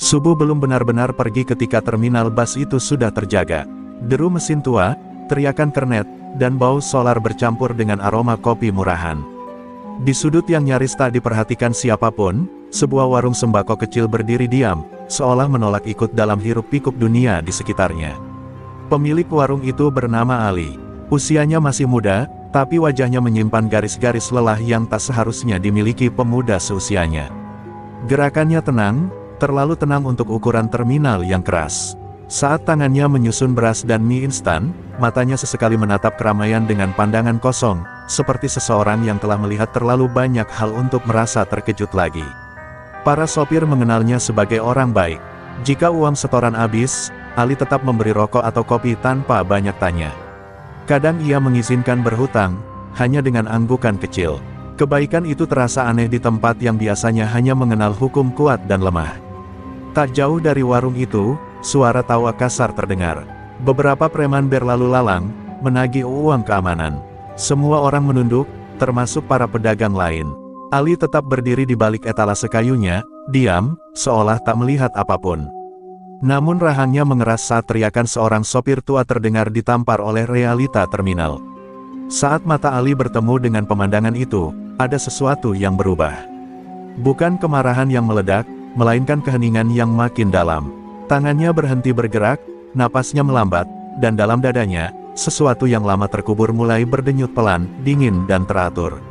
Subuh belum benar-benar pergi ketika terminal bus itu sudah terjaga. Deru mesin tua, teriakan kernet, dan bau solar bercampur dengan aroma kopi murahan. Di sudut yang nyaris tak diperhatikan siapapun, sebuah warung sembako kecil berdiri diam, seolah menolak ikut dalam hiruk-pikuk dunia di sekitarnya. Pemilik warung itu bernama Ali. Usianya masih muda, tapi wajahnya menyimpan garis-garis lelah yang tak seharusnya dimiliki pemuda seusianya. Gerakannya tenang, terlalu tenang untuk ukuran terminal yang keras. Saat tangannya menyusun beras dan mie instan, matanya sesekali menatap keramaian dengan pandangan kosong, seperti seseorang yang telah melihat terlalu banyak hal untuk merasa terkejut lagi. Para sopir mengenalnya sebagai orang baik. Jika uang setoran habis, Ali tetap memberi rokok atau kopi tanpa banyak tanya. Kadang ia mengizinkan berhutang, hanya dengan anggukan kecil. Kebaikan itu terasa aneh di tempat yang biasanya hanya mengenal hukum kuat dan lemah. Tak jauh dari warung itu, suara tawa kasar terdengar. Beberapa preman berlalu lalang, menagih uang keamanan. Semua orang menunduk, termasuk para pedagang lain. Ali tetap berdiri di balik etalase kayunya, diam, seolah tak melihat apapun. Namun rahangnya mengeras saat teriakan seorang sopir tua terdengar ditampar oleh realita terminal. Saat mata Ali bertemu dengan pemandangan itu, ada sesuatu yang berubah. Bukan kemarahan yang meledak, melainkan keheningan yang makin dalam. Tangannya berhenti bergerak, napasnya melambat, dan dalam dadanya, sesuatu yang lama terkubur mulai berdenyut pelan, dingin dan teratur.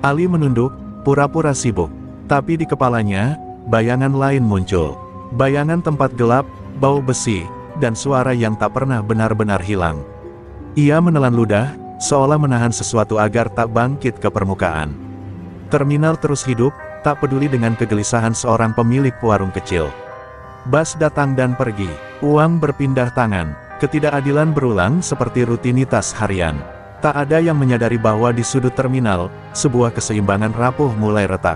Ali menunduk, pura-pura sibuk. Tapi di kepalanya, bayangan lain muncul. Bayangan tempat gelap, bau besi, dan suara yang tak pernah benar-benar hilang. Ia menelan ludah, seolah menahan sesuatu agar tak bangkit ke permukaan. Terminal terus hidup, tak peduli dengan kegelisahan seorang pemilik warung kecil. Bus datang dan pergi, uang berpindah tangan, ketidakadilan berulang seperti rutinitas harian. Tak ada yang menyadari bahwa di sudut terminal, sebuah keseimbangan rapuh mulai retak.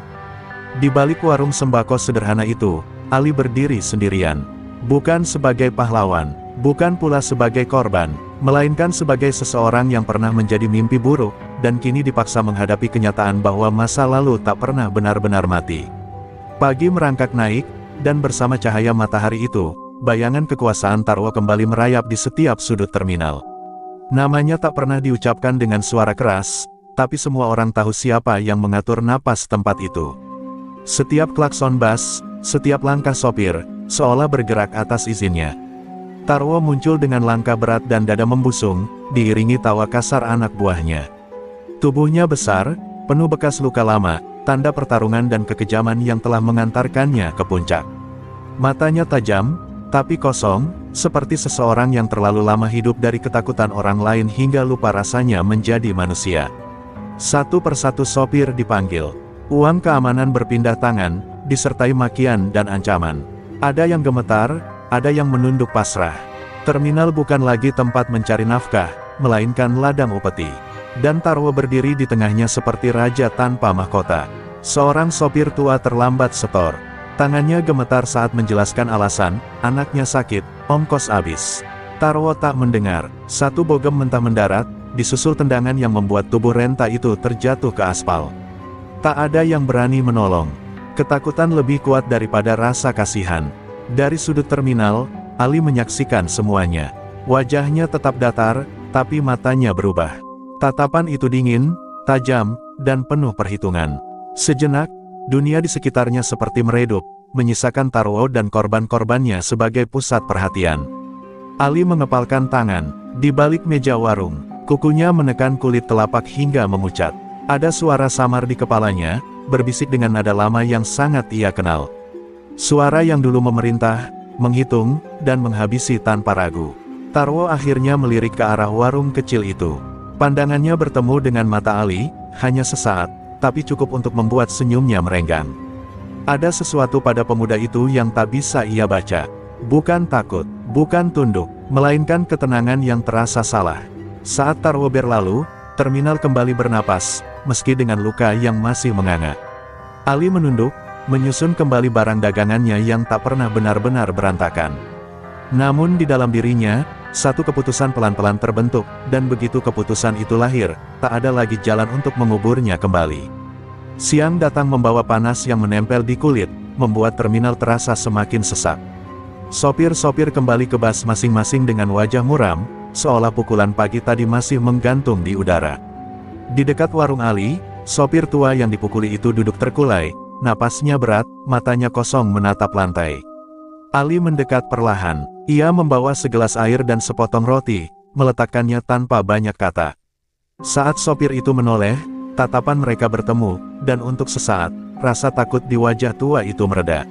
Di balik warung sembako sederhana itu, Ali berdiri sendirian. Bukan sebagai pahlawan, bukan pula sebagai korban, melainkan sebagai seseorang yang pernah menjadi mimpi buruk, dan kini dipaksa menghadapi kenyataan bahwa masa lalu tak pernah benar-benar mati. Pagi merangkak naik, dan bersama cahaya matahari itu, bayangan kekuasaan Tarwo kembali merayap di setiap sudut terminal. Namanya tak pernah diucapkan dengan suara keras, tapi semua orang tahu siapa yang mengatur napas tempat itu. Setiap klakson bus, setiap langkah sopir, seolah bergerak atas izinnya. Tarwo muncul dengan langkah berat dan dada membusung, diiringi tawa kasar anak buahnya. Tubuhnya besar, penuh bekas luka lama, tanda pertarungan dan kekejaman yang telah mengantarkannya ke puncak. Matanya tajam, tapi kosong, seperti seseorang yang terlalu lama hidup dari ketakutan orang lain hingga lupa rasanya menjadi manusia. Satu persatu sopir dipanggil. Uang keamanan berpindah tangan, disertai makian dan ancaman. Ada yang gemetar, ada yang menunduk pasrah. Terminal bukan lagi tempat mencari nafkah, melainkan ladang upeti. Dan Tarwo berdiri di tengahnya seperti raja tanpa mahkota. Seorang sopir tua terlambat setor. Tangannya gemetar saat menjelaskan alasan, anaknya sakit, ongkos habis. Tarwo tak mendengar. Satu bogem mentah mendarat, disusul tendangan yang membuat tubuh renta itu terjatuh ke aspal. Tak ada yang berani menolong. Ketakutan lebih kuat daripada rasa kasihan. Dari sudut terminal, Ali menyaksikan semuanya. Wajahnya tetap datar, tapi matanya berubah. Tatapan itu dingin, tajam, dan penuh perhitungan. Sejenak, dunia di sekitarnya seperti meredup, menyisakan Tarwo dan korban-korbannya sebagai pusat perhatian. Ali mengepalkan tangan, di balik meja warung, kukunya menekan kulit telapak hingga memucat. Ada suara samar di kepalanya, berbisik dengan nada lama yang sangat ia kenal. Suara yang dulu memerintah, menghitung, dan menghabisi tanpa ragu. Tarwo akhirnya melirik ke arah warung kecil itu. Pandangannya bertemu dengan mata Ali, hanya sesaat, tapi cukup untuk membuat senyumnya merenggang. Ada sesuatu pada pemuda itu yang tak bisa ia baca. Bukan takut, bukan tunduk, melainkan ketenangan yang terasa salah. Saat Tarwo berlalu, terminal kembali bernapas, meski dengan luka yang masih menganga. Ali menunduk, menyusun kembali barang dagangannya yang tak pernah benar-benar berantakan. Namun di dalam dirinya, satu keputusan pelan-pelan terbentuk, dan begitu keputusan itu lahir, tak ada lagi jalan untuk menguburnya kembali. Siang datang membawa panas yang menempel di kulit, membuat terminal terasa semakin sesak. Sopir-sopir kembali ke bus masing-masing dengan wajah muram, seolah pukulan pagi tadi masih menggantung di udara. Di dekat warung Ali, sopir tua yang dipukuli itu duduk terkulai, napasnya berat, matanya kosong menatap lantai. Ali mendekat perlahan. Ia membawa segelas air dan sepotong roti, meletakkannya tanpa banyak kata. Saat sopir itu menoleh, tatapan mereka bertemu, dan untuk sesaat, rasa takut di wajah tua itu mereda.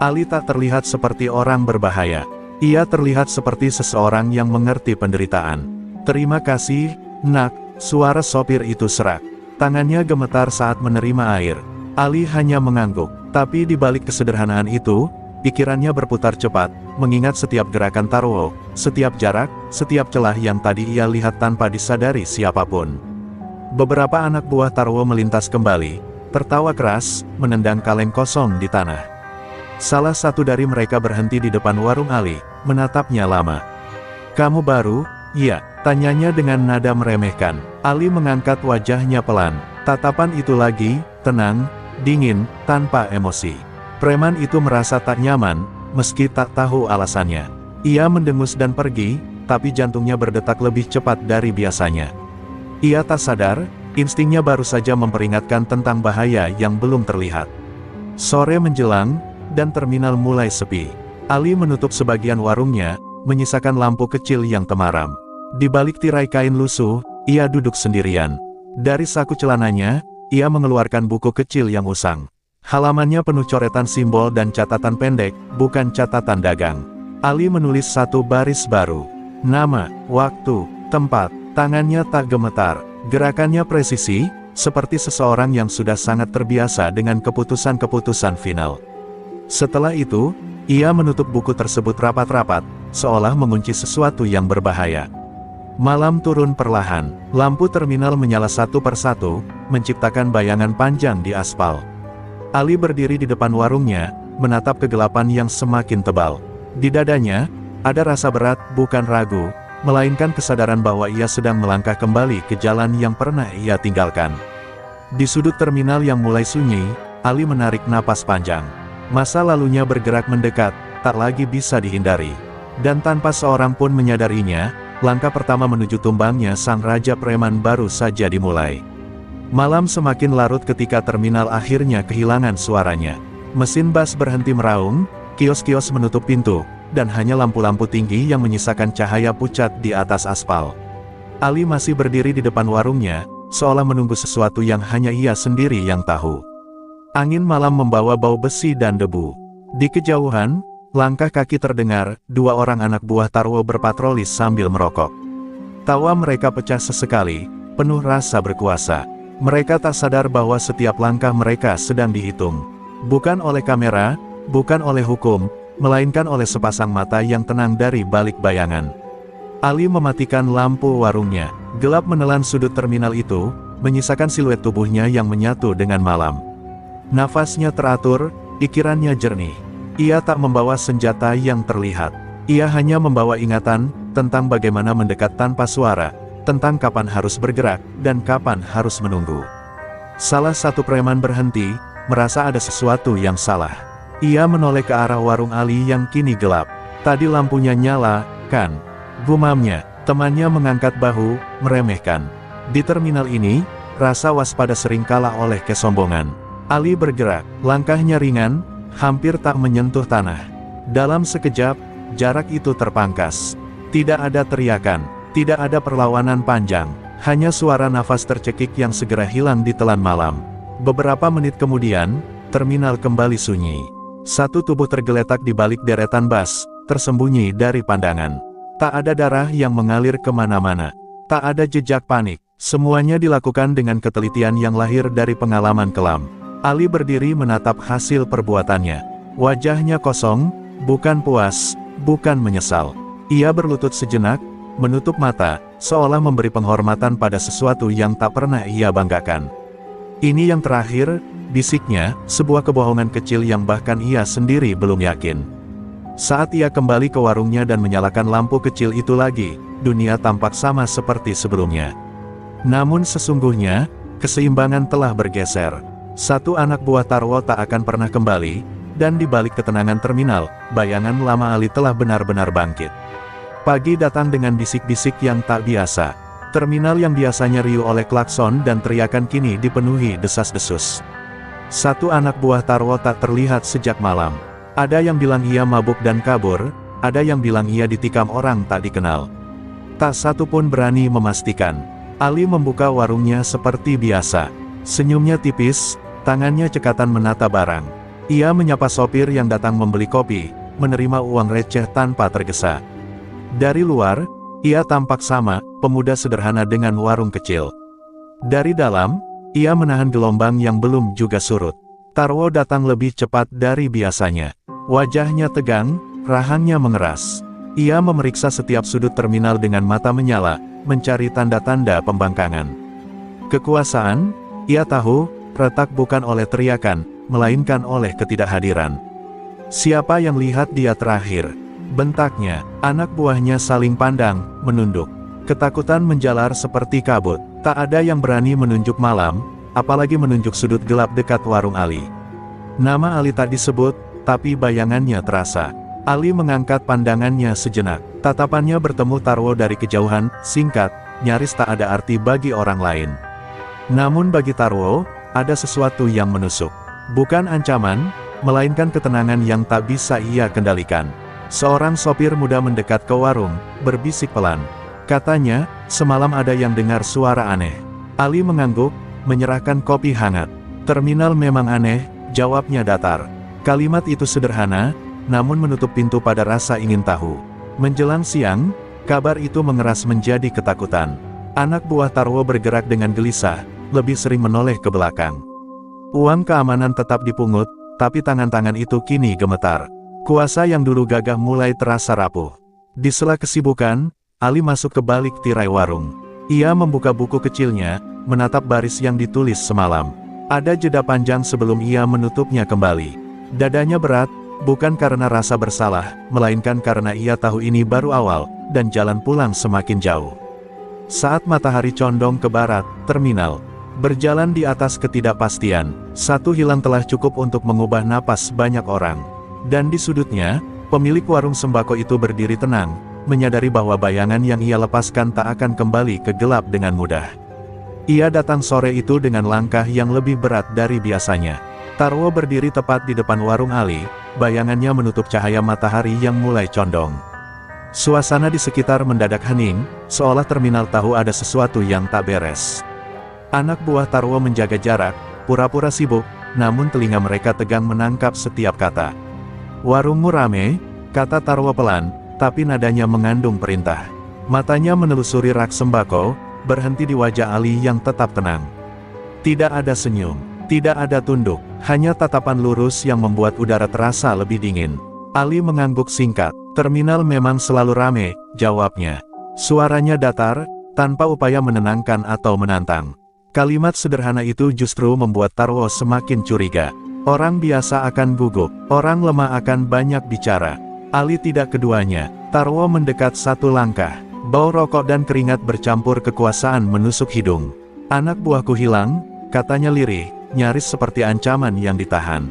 Ali tak terlihat seperti orang berbahaya. Ia terlihat seperti seseorang yang mengerti penderitaan. "Terima kasih, nak," suara sopir itu serak. Tangannya gemetar saat menerima air. Ali hanya mengangguk, tapi di balik kesederhanaan itu, pikirannya berputar cepat, mengingat setiap gerakan Tarwo, setiap jarak, setiap celah yang tadi ia lihat tanpa disadari siapapun. Beberapa anak buah Tarwo melintas kembali, tertawa keras, menendang kaleng kosong di tanah. Salah satu dari mereka berhenti di depan warung Ali, menatapnya lama. "Kamu baru?" "Iya," tanyanya dengan nada meremehkan. Ali mengangkat wajahnya pelan. Tatapan itu lagi, tenang, dingin, tanpa emosi. Preman itu merasa tak nyaman, meski tak tahu alasannya. Ia mendengus dan pergi, tapi jantungnya berdetak lebih cepat dari biasanya. Ia tak sadar, instingnya baru saja memperingatkan tentang bahaya yang belum terlihat. Sore menjelang, dan terminal mulai sepi. Ali menutup sebagian warungnya, menyisakan lampu kecil yang temaram. Di balik tirai kain lusuh, ia duduk sendirian. Dari saku celananya, ia mengeluarkan buku kecil yang usang. Halamannya penuh coretan simbol dan catatan pendek, bukan catatan dagang. Ali menulis satu baris baru. Nama, waktu, tempat, tangannya tak gemetar, gerakannya presisi, seperti seseorang yang sudah sangat terbiasa dengan keputusan-keputusan final. Setelah itu, ia menutup buku tersebut rapat-rapat, seolah mengunci sesuatu yang berbahaya. Malam turun perlahan, lampu terminal menyala satu persatu, menciptakan bayangan panjang di aspal. Ali berdiri di depan warungnya, menatap kegelapan yang semakin tebal. Di dadanya, ada rasa berat, bukan ragu, melainkan kesadaran bahwa ia sedang melangkah kembali ke jalan yang pernah ia tinggalkan. Di sudut terminal yang mulai sunyi, Ali menarik napas panjang. Masa lalunya bergerak mendekat, tak lagi bisa dihindari. Dan tanpa seorang pun menyadarinya, langkah pertama menuju tumbangnya sang raja preman baru saja dimulai. Malam semakin larut ketika terminal akhirnya kehilangan suaranya. Mesin bus berhenti meraung, kios-kios menutup pintu, dan hanya lampu-lampu tinggi yang menyisakan cahaya pucat di atas aspal. Ali masih berdiri di depan warungnya, seolah menunggu sesuatu yang hanya ia sendiri yang tahu. Angin malam membawa bau besi dan debu. Di kejauhan, langkah kaki terdengar, dua orang anak buah Tarwo berpatroli sambil merokok. Tawa mereka pecah sesekali, penuh rasa berkuasa. Mereka tak sadar bahwa setiap langkah mereka sedang dihitung. Bukan oleh kamera, bukan oleh hukum, melainkan oleh sepasang mata yang tenang dari balik bayangan. Ali mematikan lampu warungnya. Gelap menelan sudut terminal itu, menyisakan siluet tubuhnya yang menyatu dengan malam. Nafasnya teratur, pikirannya jernih. Ia tak membawa senjata yang terlihat. Ia hanya membawa ingatan, tentang bagaimana mendekat tanpa suara, tentang kapan harus bergerak, dan kapan harus menunggu. Salah satu preman berhenti, merasa ada sesuatu yang salah. Ia menoleh ke arah warung Ali yang kini gelap. "Tadi lampunya nyala, kan?" gumamnya. Temannya mengangkat bahu, meremehkan. Di terminal ini, rasa waspada sering kalah oleh kesombongan. Ali bergerak, langkahnya ringan, hampir tak menyentuh tanah. Dalam sekejap, jarak itu terpangkas. Tidak ada teriakan, tidak ada perlawanan panjang, hanya suara nafas tercekik yang segera hilang di telan malam. Beberapa menit kemudian, terminal kembali sunyi. Satu tubuh tergeletak di balik deretan bus, tersembunyi dari pandangan. Tak ada darah yang mengalir kemana-mana. Tak ada jejak panik. Semuanya dilakukan dengan ketelitian yang lahir dari pengalaman kelam. Ali berdiri menatap hasil perbuatannya. Wajahnya kosong, bukan puas, bukan menyesal. Ia berlutut sejenak, menutup mata, seolah memberi penghormatan pada sesuatu yang tak pernah ia banggakan. "Ini yang terakhir," bisiknya, sebuah kebohongan kecil yang bahkan ia sendiri belum yakin. Saat ia kembali ke warungnya dan menyalakan lampu kecil itu lagi, dunia tampak sama seperti sebelumnya. Namun sesungguhnya, keseimbangan telah bergeser. Satu anak buah Tarwo tak akan pernah kembali, dan di balik ketenangan terminal, bayangan lama Ali telah benar-benar bangkit. Pagi datang dengan bisik-bisik yang tak biasa. Terminal yang biasanya riuh oleh klakson dan teriakan kini dipenuhi desas-desus. Satu anak buah Tarwo tak terlihat sejak malam. Ada yang bilang ia mabuk dan kabur, ada yang bilang ia ditikam orang tak dikenal. Tak satu pun berani memastikan. Ali membuka warungnya seperti biasa. Senyumnya tipis, tangannya cekatan menata barang. Ia menyapa sopir yang datang membeli kopi, menerima uang receh tanpa tergesa. Dari luar, ia tampak sama, pemuda sederhana dengan warung kecil. Dari dalam, ia menahan gelombang yang belum juga surut. Tarwo datang lebih cepat dari biasanya. Wajahnya tegang, rahangnya mengeras. Ia memeriksa setiap sudut terminal dengan mata menyala, mencari tanda-tanda pembangkangan. Kekuasaan, ia tahu, retak bukan oleh teriakan, melainkan oleh ketidakhadiran. Siapa yang lihat dia terakhir? Bentaknya, anak buahnya saling pandang, menunduk. Ketakutan menjalar seperti kabut. Tak ada yang berani menunjuk malam, apalagi menunjuk sudut gelap dekat warung Ali. Nama Ali tak disebut, tapi bayangannya terasa. Ali mengangkat pandangannya sejenak. Tatapannya bertemu Tarwo dari kejauhan, singkat, nyaris tak ada arti bagi orang lain. Namun bagi Tarwo, ada sesuatu yang menusuk. Bukan ancaman, melainkan ketenangan yang tak bisa ia kendalikan. Seorang sopir muda mendekat ke warung, berbisik pelan. Katanya, semalam ada yang dengar suara aneh. Ali mengangguk, menyerahkan kopi hangat. Terminal memang aneh, jawabnya datar. Kalimat itu sederhana, namun menutup pintu pada rasa ingin tahu. Menjelang siang, kabar itu mengeras menjadi ketakutan. Anak buah Tarwo bergerak dengan gelisah, lebih sering menoleh ke belakang. Uang keamanan tetap dipungut, tapi tangan-tangan itu kini gemetar. Kuasa yang dulu gagah mulai terasa rapuh. Di sela kesibukan, Ali masuk ke balik tirai warung. Ia membuka buku kecilnya, menatap baris yang ditulis semalam. Ada jeda panjang sebelum ia menutupnya kembali. Dadanya berat, bukan karena rasa bersalah, melainkan karena ia tahu ini baru awal, dan jalan pulang semakin jauh. Saat matahari condong ke barat, terminal berjalan di atas ketidakpastian. Satu hilang telah cukup untuk mengubah napas banyak orang. Dan di sudutnya, pemilik warung sembako itu berdiri tenang, menyadari bahwa bayangan yang ia lepaskan tak akan kembali ke gelap dengan mudah. Ia datang sore itu dengan langkah yang lebih berat dari biasanya. Tarwo berdiri tepat di depan warung Ali, bayangannya menutup cahaya matahari yang mulai condong. Suasana di sekitar mendadak hening, seolah terminal tahu ada sesuatu yang tak beres. Anak buah Tarwo menjaga jarak, pura-pura sibuk, namun telinga mereka tegang menangkap setiap kata. "Warungmu rame," kata Tarwo pelan, tapi nadanya mengandung perintah. Matanya menelusuri rak sembako, berhenti di wajah Ali yang tetap tenang. Tidak ada senyum. Tidak ada tunduk, hanya tatapan lurus yang membuat udara terasa lebih dingin. Ali mengangguk singkat. "Terminal memang selalu rame," jawabnya. Suaranya datar, tanpa upaya menenangkan atau menantang. Kalimat sederhana itu justru membuat Tarwo semakin curiga. Orang biasa akan gugup, orang lemah akan banyak bicara. Ali tidak keduanya. Tarwo mendekat satu langkah. Bau rokok dan keringat bercampur kekuasaan menusuk hidung. "Anak buahku hilang," katanya lirih, nyaris seperti ancaman yang ditahan.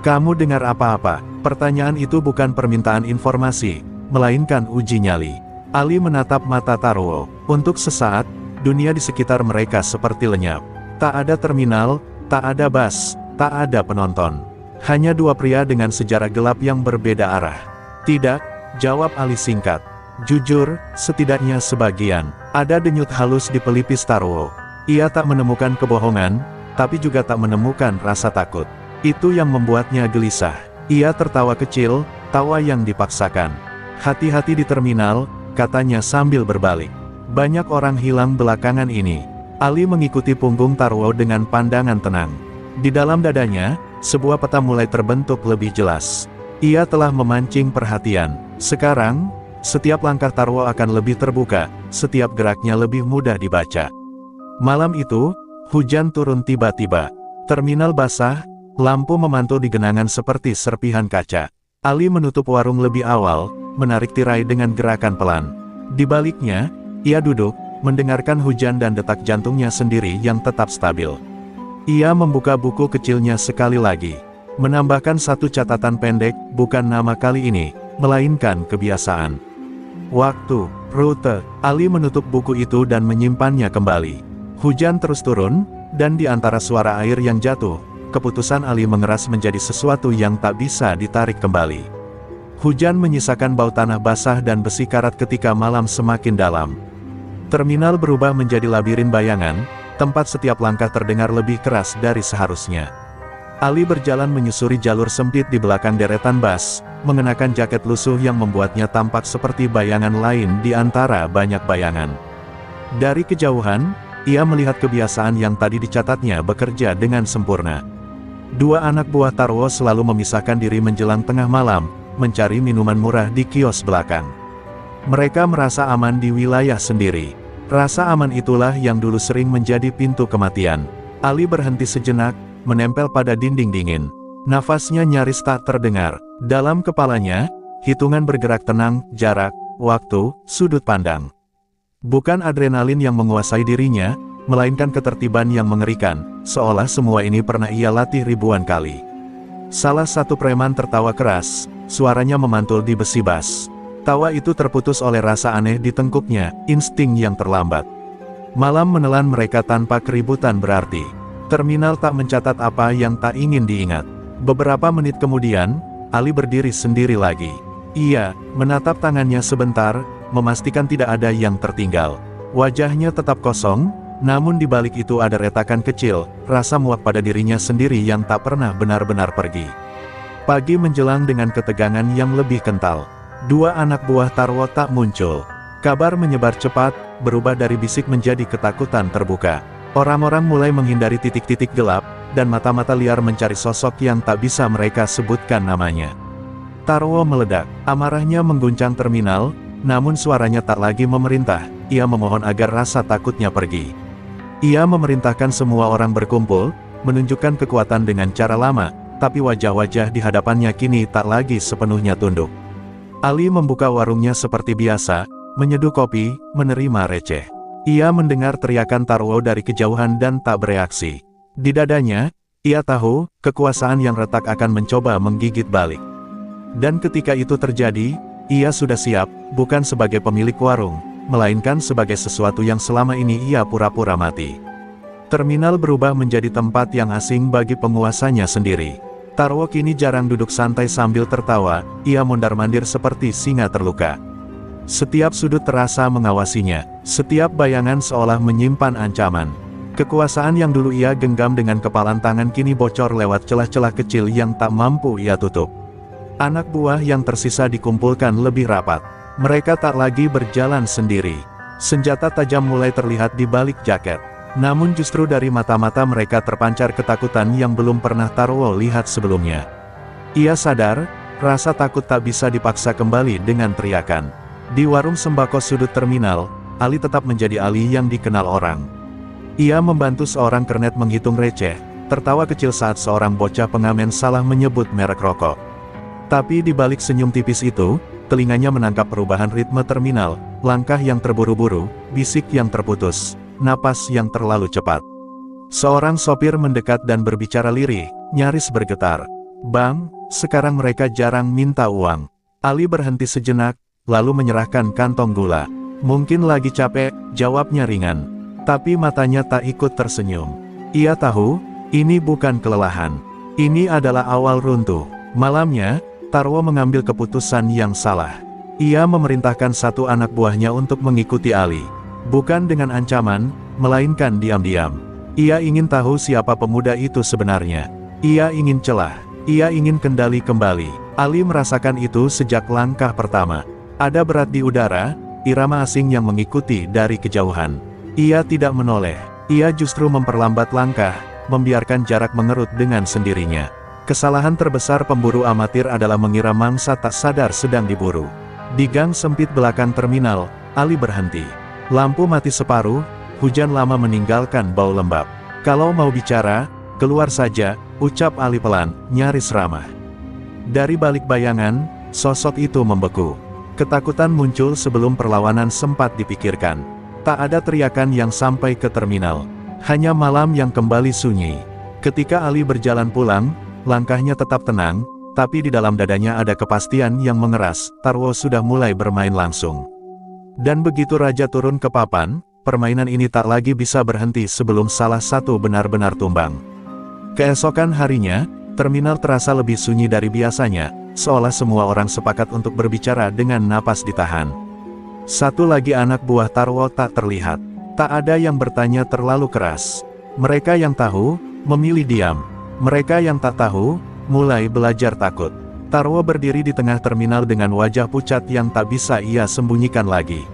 "Kamu dengar apa-apa?" Pertanyaan itu bukan permintaan informasi, melainkan uji nyali. Ali menatap mata Tarwo. Untuk sesaat, dunia di sekitar mereka seperti lenyap. Tak ada terminal, tak ada bas, tak ada penonton. Hanya dua pria dengan sejarah gelap yang berbeda arah. "Tidak," jawab Ali singkat. "Jujur, setidaknya sebagian." Ada denyut halus di pelipis Tarwo. Ia tak menemukan kebohongan, tapi juga tak menemukan rasa takut. Itu yang membuatnya gelisah. Ia tertawa kecil, tawa yang dipaksakan. "Hati-hati di terminal," katanya sambil berbalik. "Banyak orang hilang belakangan ini." Ali mengikuti punggung Tarwo dengan pandangan tenang. Di dalam dadanya, sebuah peta mulai terbentuk lebih jelas. Ia telah memancing perhatian. Sekarang, setiap langkah Tarwo akan lebih terbuka, setiap geraknya lebih mudah dibaca. Malam itu, hujan turun tiba-tiba. Terminal basah, lampu memantul di genangan seperti serpihan kaca. Ali menutup warung lebih awal, menarik tirai dengan gerakan pelan. Di baliknya, ia duduk, mendengarkan hujan dan detak jantungnya sendiri yang tetap stabil. Ia membuka buku kecilnya sekali lagi. Menambahkan satu catatan pendek, bukan nama kali ini, melainkan kebiasaan. Waktu, rute, Ali menutup buku itu dan menyimpannya kembali. Hujan terus turun, dan di antara suara air yang jatuh, keputusan Ali mengeras menjadi sesuatu yang tak bisa ditarik kembali. Hujan menyisakan bau tanah basah dan besi karat ketika malam semakin dalam. Terminal berubah menjadi labirin bayangan, tempat setiap langkah terdengar lebih keras dari seharusnya. Ali berjalan menyusuri jalur sempit di belakang deretan bas, mengenakan jaket lusuh yang membuatnya tampak seperti bayangan lain di antara banyak bayangan. Dari kejauhan, ia melihat kebiasaan yang tadi dicatatnya bekerja dengan sempurna. Dua anak buah Tarwo selalu memisahkan diri menjelang tengah malam, mencari minuman murah di kios belakang. Mereka merasa aman di wilayah sendiri. Rasa aman itulah yang dulu sering menjadi pintu kematian. Ali berhenti sejenak, menempel pada dinding dingin. Nafasnya nyaris tak terdengar. Dalam kepalanya, hitungan bergerak tenang, jarak, waktu, sudut pandang. Bukan adrenalin yang menguasai dirinya, melainkan ketertiban yang mengerikan, seolah semua ini pernah ia latih ribuan kali. Salah satu preman tertawa keras, suaranya memantul di besi bas. Tawa itu terputus oleh rasa aneh di tengkuknya, insting yang terlambat. Malam menelan mereka tanpa keributan berarti. Terminal tak mencatat apa yang tak ingin diingat. Beberapa menit kemudian, Ali berdiri sendiri lagi. Ia menatap tangannya sebentar, memastikan tidak ada yang tertinggal. Wajahnya tetap kosong, namun di balik itu ada retakan kecil, rasa muak pada dirinya sendiri yang tak pernah benar-benar pergi. Pagi menjelang dengan ketegangan yang lebih kental. Dua anak buah Tarwo tak muncul. Kabar menyebar cepat, berubah dari bisik menjadi ketakutan terbuka. Orang-orang mulai menghindari titik-titik gelap, dan mata-mata liar mencari sosok yang tak bisa mereka sebutkan namanya. Tarwo meledak, amarahnya mengguncang terminal, namun suaranya tak lagi memerintah, ia memohon agar rasa takutnya pergi. Ia memerintahkan semua orang berkumpul, menunjukkan kekuatan dengan cara lama, tapi wajah-wajah di hadapannya kini tak lagi sepenuhnya tunduk. Ali membuka warungnya seperti biasa, menyeduh kopi, menerima receh. Ia mendengar teriakan Tarwo dari kejauhan dan tak bereaksi. Di dadanya, ia tahu, kekuasaan yang retak akan mencoba menggigit balik. Dan ketika itu terjadi, ia sudah siap, bukan sebagai pemilik warung, melainkan sebagai sesuatu yang selama ini ia pura-pura mati. Terminal berubah menjadi tempat yang asing bagi penguasanya sendiri. Tarwo kini jarang duduk santai sambil tertawa, ia mondar-mandir seperti singa terluka. Setiap sudut terasa mengawasinya, setiap bayangan seolah menyimpan ancaman. Kekuasaan yang dulu ia genggam dengan kepalan tangan kini bocor lewat celah-celah kecil yang tak mampu ia tutup. Anak buah yang tersisa dikumpulkan lebih rapat. Mereka tak lagi berjalan sendiri. Senjata tajam mulai terlihat di balik jaket. Namun justru dari mata-mata mereka terpancar ketakutan yang belum pernah Tarwo lihat sebelumnya. Ia sadar, rasa takut tak bisa dipaksa kembali dengan teriakan. Di warung sembako sudut terminal, Ali tetap menjadi Ali yang dikenal orang. Ia membantu seorang kernet menghitung receh, tertawa kecil saat seorang bocah pengamen salah menyebut merek rokok. Tapi di balik senyum tipis itu, telinganya menangkap perubahan ritme terminal, langkah yang terburu-buru, bisik yang terputus. Napas yang terlalu cepat. Seorang sopir mendekat dan berbicara lirih, nyaris bergetar. "Bang, sekarang mereka jarang minta uang." Ali berhenti sejenak, lalu menyerahkan kantong gula. "Mungkin lagi capek," jawabnya ringan. Tapi matanya tak ikut tersenyum. Ia tahu, ini bukan kelelahan. Ini adalah awal runtuh. Malamnya, Tarwo mengambil keputusan yang salah. Ia memerintahkan satu anak buahnya untuk mengikuti Ali. Bukan dengan ancaman, melainkan diam-diam. Ia ingin tahu siapa pemuda itu sebenarnya. Ia ingin celah. Ia ingin kendali kembali. Ali merasakan itu sejak langkah pertama. Ada berat di udara, irama asing yang mengikuti dari kejauhan. Ia tidak menoleh. Ia justru memperlambat langkah, membiarkan jarak mengerut dengan sendirinya. Kesalahan terbesar pemburu amatir adalah mengira mangsa tak sadar sedang diburu. Di gang sempit belakang terminal, Ali berhenti. Lampu mati separuh, hujan lama meninggalkan bau lembab. "Kalau mau bicara, keluar saja," ucap Ali pelan, nyaris ramah. Dari balik bayangan, sosok itu membeku. Ketakutan muncul sebelum perlawanan sempat dipikirkan. Tak ada teriakan yang sampai ke terminal. Hanya malam yang kembali sunyi. Ketika Ali berjalan pulang, langkahnya tetap tenang, tapi di dalam dadanya ada kepastian yang mengeras, Tarwo sudah mulai bermain langsung. Dan begitu Raja turun ke papan, permainan ini tak lagi bisa berhenti sebelum salah satu benar-benar tumbang. Keesokan harinya, terminal terasa lebih sunyi dari biasanya, seolah semua orang sepakat untuk berbicara dengan napas ditahan. Satu lagi anak buah Tarwo tak terlihat. Tak ada yang bertanya terlalu keras. Mereka yang tahu, memilih diam. Mereka yang tak tahu, mulai belajar takut. Tarwo berdiri di tengah terminal dengan wajah pucat yang tak bisa ia sembunyikan lagi.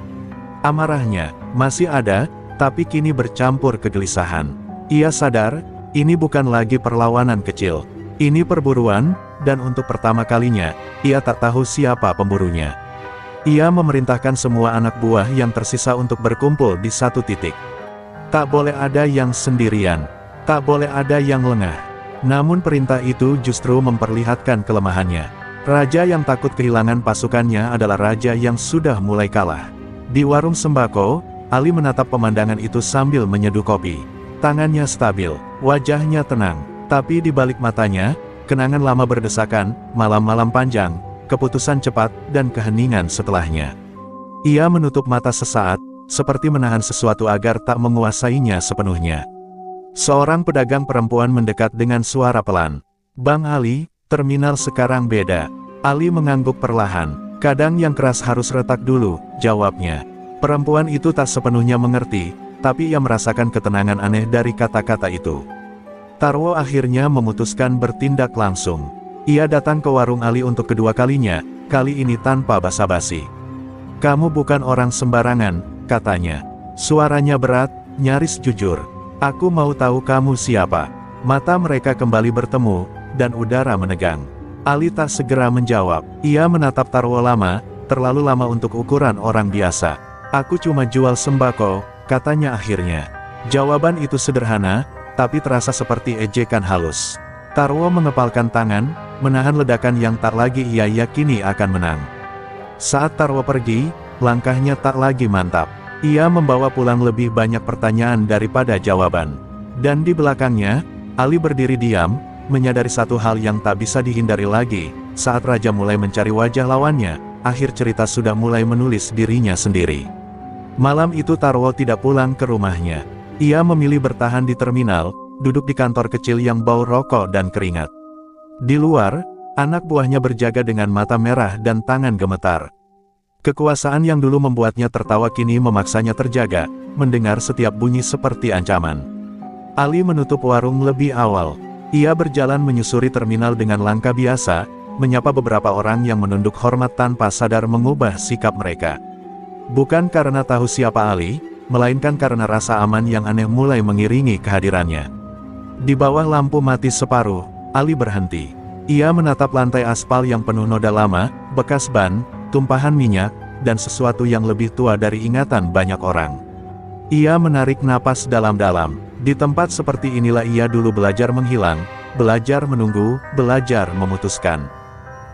Amarahnya masih ada, tapi kini bercampur kegelisahan. Ia sadar, ini bukan lagi perlawanan kecil. Ini perburuan, dan untuk pertama kalinya, ia tak tahu siapa pemburunya. Ia memerintahkan semua anak buah yang tersisa untuk berkumpul di satu titik. Tak boleh ada yang sendirian. Tak boleh ada yang lengah. Namun perintah itu justru memperlihatkan kelemahannya. Raja yang takut kehilangan pasukannya adalah raja yang sudah mulai kalah. Di warung sembako, Ali menatap pemandangan itu sambil menyeduh kopi. Tangannya stabil, wajahnya tenang. Tapi di balik matanya, kenangan lama berdesakan, malam-malam panjang, keputusan cepat, dan keheningan setelahnya. Ia menutup mata sesaat, seperti menahan sesuatu agar tak menguasainya sepenuhnya. Seorang pedagang perempuan mendekat dengan suara pelan. "Bang Ali, terminal sekarang beda." Ali mengangguk perlahan. "Kadang yang keras harus retak dulu," jawabnya. Perempuan itu tak sepenuhnya mengerti, tapi ia merasakan ketenangan aneh dari kata-kata itu. Tarwo akhirnya memutuskan bertindak langsung. Ia datang ke warung Ali untuk kedua kalinya, kali ini tanpa basa-basi. "Kamu bukan orang sembarangan," katanya. Suaranya berat, nyaris jujur. "Aku mau tahu kamu siapa." Mata mereka kembali bertemu, dan udara menegang. Ali tak segera menjawab. Ia menatap Tarwo lama, terlalu lama untuk ukuran orang biasa. "Aku cuma jual sembako," katanya akhirnya. Jawaban itu sederhana, tapi terasa seperti ejekan halus. Tarwo mengepalkan tangan, menahan ledakan yang tak lagi ia yakini akan menang. Saat Tarwo pergi, langkahnya tak lagi mantap. Ia membawa pulang lebih banyak pertanyaan daripada jawaban. Dan di belakangnya, Ali berdiri diam, menyadari satu hal yang tak bisa dihindari lagi. Saat Raja mulai mencari wajah lawannya, akhir cerita sudah mulai menulis dirinya sendiri. Malam itu Tarwo tidak pulang ke rumahnya. Ia memilih bertahan di terminal, duduk di kantor kecil yang bau rokok dan keringat. Di luar, anak buahnya berjaga dengan mata merah dan tangan gemetar. Kekuasaan yang dulu membuatnya tertawa kini memaksanya terjaga, mendengar setiap bunyi seperti ancaman. Ali menutup warung lebih awal. Ia berjalan menyusuri terminal dengan langkah biasa, menyapa beberapa orang yang menunduk hormat tanpa sadar mengubah sikap mereka. Bukan karena tahu siapa Ali, melainkan karena rasa aman yang aneh mulai mengiringi kehadirannya. Di bawah lampu mati separuh, Ali berhenti. Ia menatap lantai aspal yang penuh noda lama, bekas ban, tumpahan minyak, dan sesuatu yang lebih tua dari ingatan banyak orang. Ia menarik napas dalam-dalam. Di tempat seperti inilah ia dulu belajar menghilang, belajar menunggu, belajar memutuskan.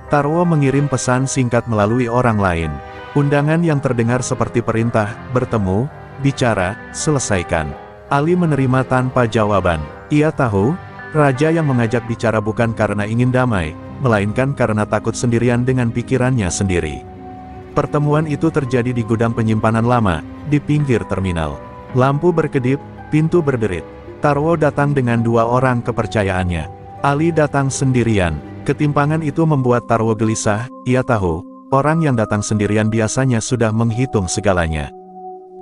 Tarwo mengirim pesan singkat melalui orang lain. Undangan yang terdengar seperti perintah, bertemu, bicara, selesaikan. Ali menerima tanpa jawaban. Ia tahu, raja yang mengajak bicara bukan karena ingin damai, melainkan karena takut sendirian dengan pikirannya sendiri. Pertemuan itu terjadi di gudang penyimpanan lama, di pinggir terminal. Lampu berkedip, pintu berderit. Tarwo datang dengan dua orang kepercayaannya. Ali datang sendirian. Ketimpangan itu membuat Tarwo gelisah. Ia tahu, orang yang datang sendirian biasanya sudah menghitung segalanya.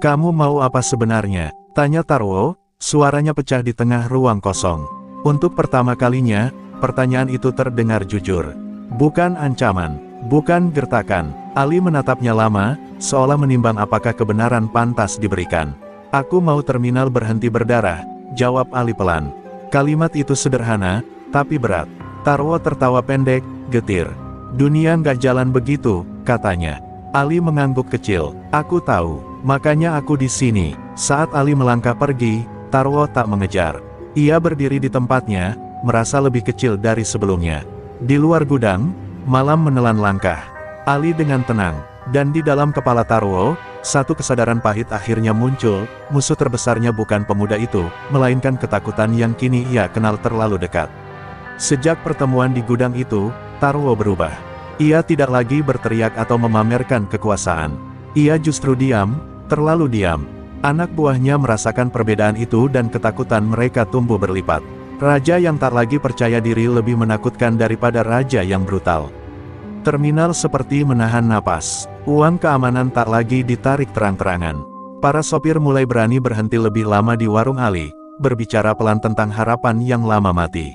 "Kamu mau apa sebenarnya?" tanya Tarwo, suaranya pecah di tengah ruang kosong. Untuk pertama kalinya, pertanyaan itu terdengar jujur. Bukan ancaman, bukan gertakan. Ali menatapnya lama, seolah menimbang apakah kebenaran pantas diberikan. "Aku mau terminal berhenti berdarah," jawab Ali pelan. Kalimat itu sederhana, tapi berat. Tarwo tertawa pendek, getir. "Dunia nggak jalan begitu," katanya. Ali mengangguk kecil. "Aku tahu, makanya aku di sini." Saat Ali melangkah pergi, Tarwo tak mengejar. Ia berdiri di tempatnya, merasa lebih kecil dari sebelumnya. Di luar gudang, malam menelan langkah Ali dengan tenang, dan di dalam kepala Tarwo, Satu kesadaran pahit akhirnya muncul, musuh terbesarnya bukan pemuda itu, melainkan ketakutan yang kini ia kenal terlalu dekat. Sejak pertemuan di gudang itu, Tarwo berubah. Ia tidak lagi berteriak atau memamerkan kekuasaan. Ia justru diam, terlalu diam. Anak buahnya merasakan perbedaan itu dan ketakutan mereka tumbuh berlipat. Raja yang tak lagi percaya diri lebih menakutkan daripada raja yang brutal. Terminal seperti menahan napas. Uang keamanan tak lagi ditarik terang-terangan. Para sopir mulai berani berhenti lebih lama di warung Ali, berbicara pelan tentang harapan yang lama mati.